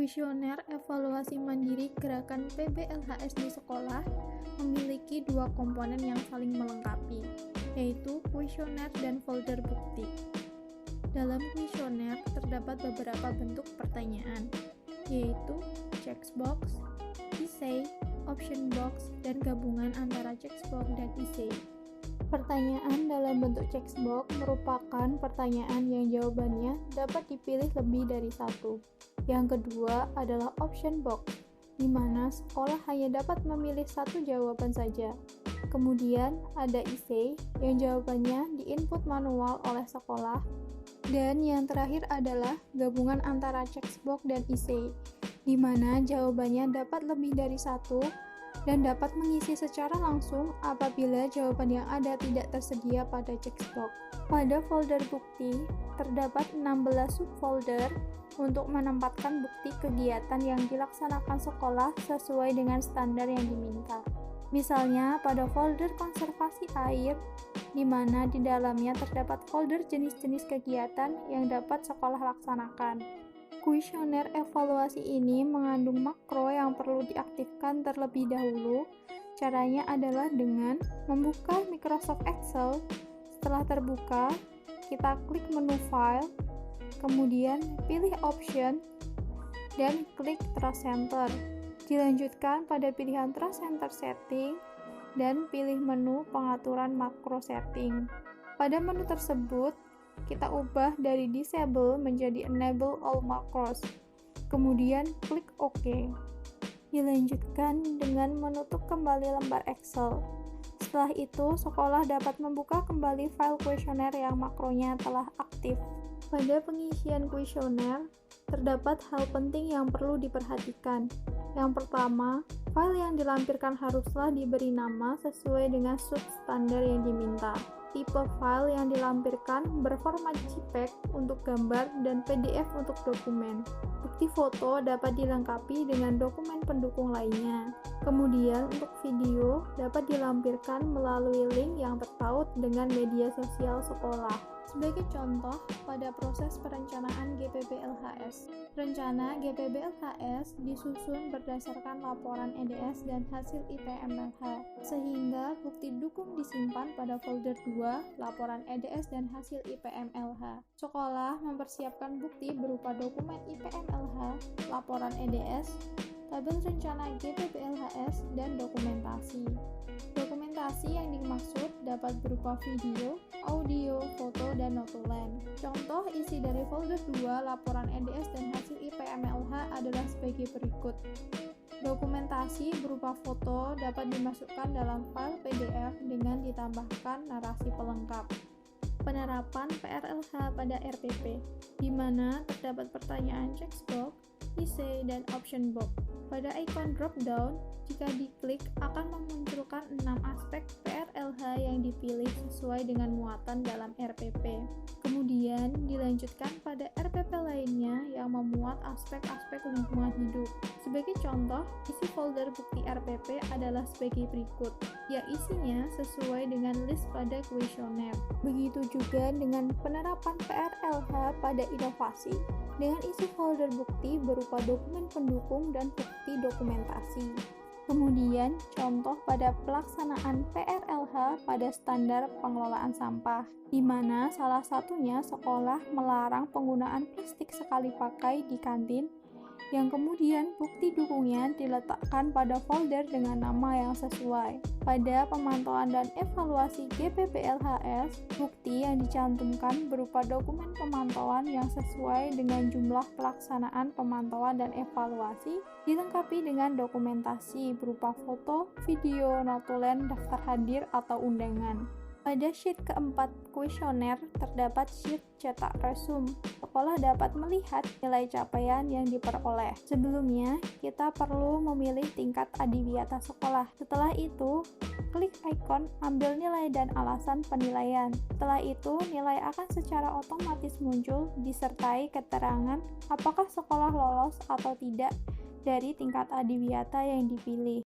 Kuesioner evaluasi mandiri gerakan PBLHS di sekolah memiliki dua komponen yang saling melengkapi, yaitu kuesioner dan folder bukti. Dalam kuesioner terdapat beberapa bentuk pertanyaan, yaitu checkbox, essay, option box, dan gabungan antara checkbox dan essay. Pertanyaan dalam bentuk checkbox merupakan pertanyaan yang jawabannya dapat dipilih lebih dari satu. Yang kedua adalah option box, di mana sekolah hanya dapat memilih satu jawaban saja. Kemudian ada essay yang jawabannya diinput manual oleh sekolah. Dan yang terakhir adalah gabungan antara checkbox dan essay, di mana jawabannya dapat lebih dari satu dan dapat mengisi secara langsung apabila jawaban yang ada tidak tersedia pada checkbox. Pada folder bukti, terdapat 16 subfolder untuk menempatkan bukti kegiatan yang dilaksanakan sekolah sesuai dengan standar yang diminta. Misalnya pada folder konservasi air, di mana di dalamnya terdapat folder jenis-jenis kegiatan yang dapat sekolah laksanakan. Kuesioner evaluasi ini mengandung makro yang perlu diaktifkan terlebih dahulu. Caranya adalah dengan membuka Microsoft Excel. Setelah terbuka, kita klik menu File, kemudian pilih Option, dan klik Trust Center. Dilanjutkan pada pilihan Trust Center Setting, dan pilih menu Pengaturan Makro Setting. Pada menu tersebut, kita ubah dari disable menjadi enable all macros. Kemudian klik OK. Dilanjutkan dengan menutup kembali lembar Excel. Setelah itu, sekolah dapat membuka kembali file kuesioner yang makronya telah aktif. Pada pengisian kuesioner, terdapat hal penting yang perlu diperhatikan. Yang pertama, file yang dilampirkan haruslah diberi nama sesuai dengan substandar yang diminta. Tipe file yang dilampirkan berformat JPEG untuk gambar dan PDF untuk dokumen. Bukti foto dapat dilengkapi dengan dokumen pendukung lainnya. Kemudian untuk video dapat dilampirkan melalui link yang terpaut dengan media sosial sekolah. Sebagai contoh, pada proses perencanaan GPB-LHS, rencana GPB-LHS disusun berdasarkan laporan EDS dan hasil IPM-LH, sehingga bukti dukung disimpan pada folder 2, laporan EDS dan hasil IPM-LH. Sekolah mempersiapkan bukti berupa dokumen IPM-LH, laporan EDS, tabel rencana GPB-LHS, dan dokumentasi. Dokumentasi yang dimaksud dapat berupa video, audio, foto, dan notulen. Contoh isi dari folder 2, laporan EDS dan hasil IPM-LH adalah sebagai berikut. Dokumentasi berupa foto dapat dimasukkan dalam file PDF dengan ditambahkan narasi pelengkap. Penerapan PRLH pada RPP, di mana terdapat pertanyaan checkbox, essay, dan option box. Pada ikon drop-down, jika diklik akan memunculkan 6 aspek PRLH yang dipilih sesuai dengan muatan dalam RPP. Kemudian dilanjutkan pada RPP lainnya yang memuat aspek-aspek lingkungan hidup. Sebagai contoh, isi folder bukti RPP adalah sebagai berikut, yang isinya sesuai dengan list pada kuesioner. Begitu juga dengan penerapan PRLH pada inovasi, dengan isi folder bukti berupa dokumen pendukung dan bukti dokumentasi. Kemudian, contoh pada pelaksanaan PRLH pada standar pengelolaan sampah, di mana salah satunya sekolah melarang penggunaan plastik sekali pakai di kantin, yang kemudian bukti dukungnya diletakkan pada folder dengan nama yang sesuai. Pada pemantauan dan evaluasi GPB-LHS, bukti yang dicantumkan berupa dokumen pemantauan yang sesuai dengan jumlah pelaksanaan pemantauan dan evaluasi, dilengkapi dengan dokumentasi berupa foto, video, notulen, daftar hadir, atau undangan. Pada sheet keempat kuesioner terdapat sheet cetak resume. Sekolah dapat melihat nilai capaian yang diperoleh. Sebelumnya, kita perlu memilih tingkat adiwiyata sekolah. Setelah itu, klik ikon ambil nilai dan alasan penilaian. Setelah itu, nilai akan secara otomatis muncul disertai keterangan apakah sekolah lolos atau tidak dari tingkat adiwiyata yang dipilih.